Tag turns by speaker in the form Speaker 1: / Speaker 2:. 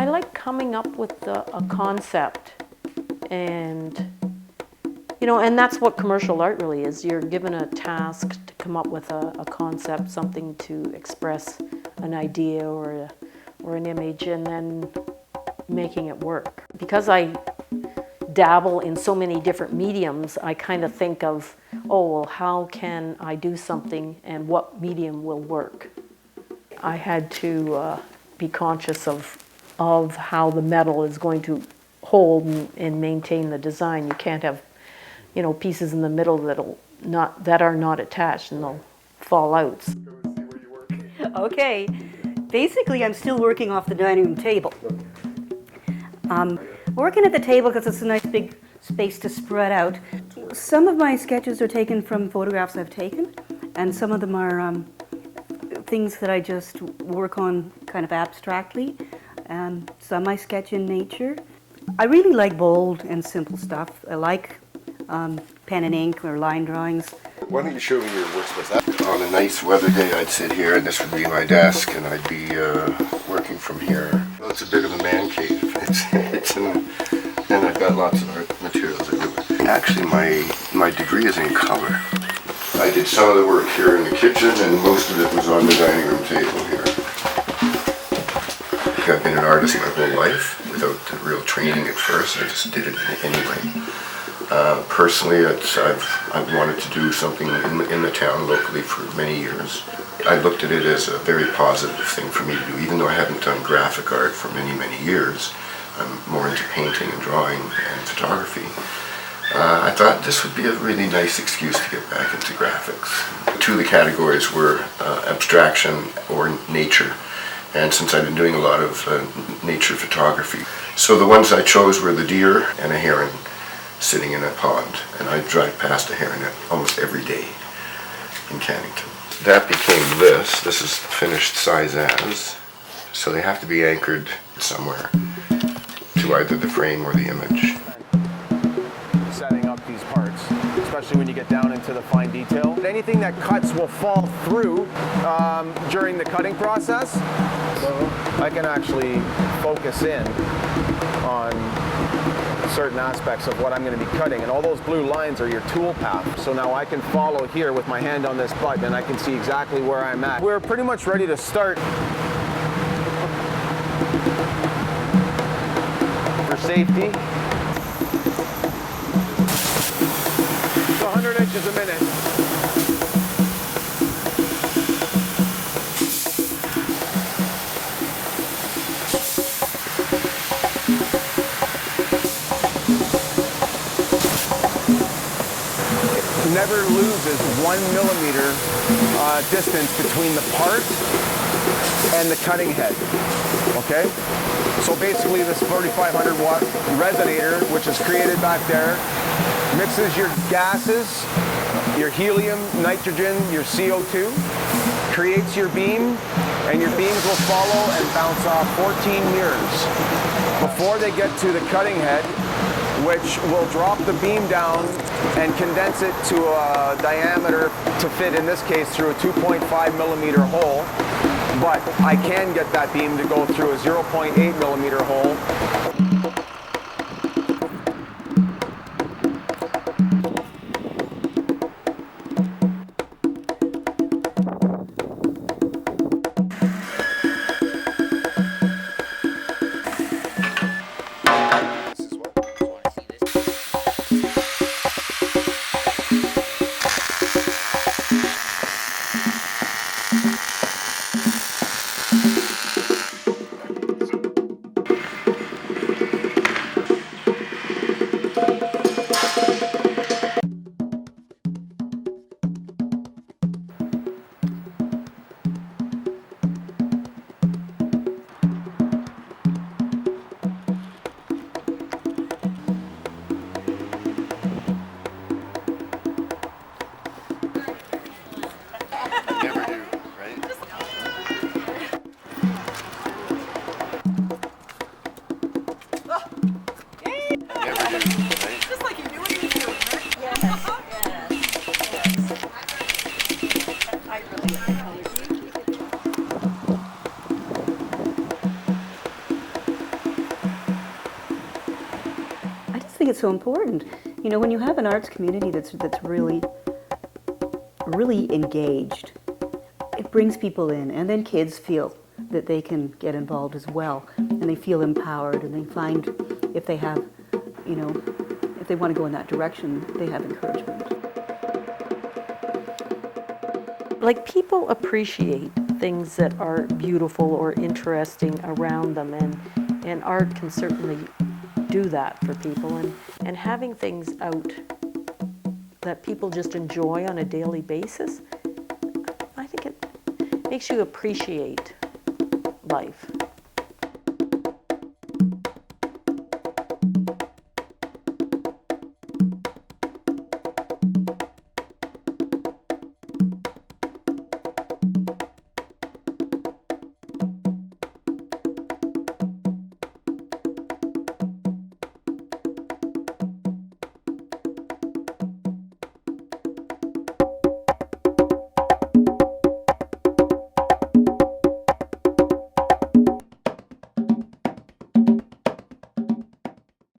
Speaker 1: I like coming up with a concept, and and that's what commercial art really is. You're given a task to come up with a concept, something to express an idea or an image, and then making it work. Because I dabble in so many different mediums, I kind of think of, oh, well, how can I do something and what medium will work? I had to be conscious of how the metal is going to hold and maintain the design. You can't have, pieces in the middle that are not attached, and they'll fall out.
Speaker 2: Okay, basically I'm still working off the dining room table. Working at the table because it's a nice big space to spread out. Some of my sketches are taken from photographs I've taken, and some of them are things that I just work on kind of abstractly. Some I sketch in nature. I really like bold and simple stuff. I like pen and ink or line drawings.
Speaker 3: Why don't you show me your workspace? On a nice weather day, I'd sit here, and this would be my desk, and I'd be working from here. Well, it's a bit of a man cave. And I've got lots of art materials everywhere. Actually, my degree is in color. I did some of the work here in the kitchen, and most of it was on the dining room table here. I've been an artist my whole life without real training at first. I just did it anyway. Personally, I've wanted to do something in the town locally for many years. I looked at it as a very positive thing for me to do, even though I hadn't done graphic art for many, many years. I'm more into painting and drawing and photography. I thought this would be a really nice excuse to get back into graphics. Two of the categories were abstraction or nature. And since I've been doing a lot of nature photography, so the ones I chose were the deer and a heron sitting in a pond, and I drive past a heron almost every day in Cannington. That became this. This is finished size as, so they have to be anchored somewhere to either the frame or the image.
Speaker 4: Setting up these parts, especially when you get down into the fine detail. Anything that cuts will fall through during the cutting process. So I can actually focus in on certain aspects of what I'm going to be cutting, and all those blue lines are your tool path. So now I can follow here with my hand on this button, and I can see exactly where I'm at. We're pretty much ready to start. For safety, 100 inches a minute. Never loses 1 millimeter distance between the part and the cutting head, okay? So basically this 4,500 watt resonator, which is created back there, mixes your gases, your helium, nitrogen, your CO2, creates your beam, and your beams will follow and bounce off 14 mirrors before they get to the cutting head, which will drop the beam down and condense it to a diameter to fit, in this case, through a 2.5 millimeter hole. But I can get that beam to go through a 0.8 millimeter hole.
Speaker 2: it's so important. You know, when you have an arts community that's really engaged, it brings people in, and then kids feel that they can get involved as well, and they feel empowered, and they find if they have, you know, if they want to go in that direction, they have encouragement.
Speaker 1: Like, people appreciate things that are beautiful or interesting around them, and art can certainly do that for people. And having things out that people just enjoy on a daily basis, I think it makes you appreciate life.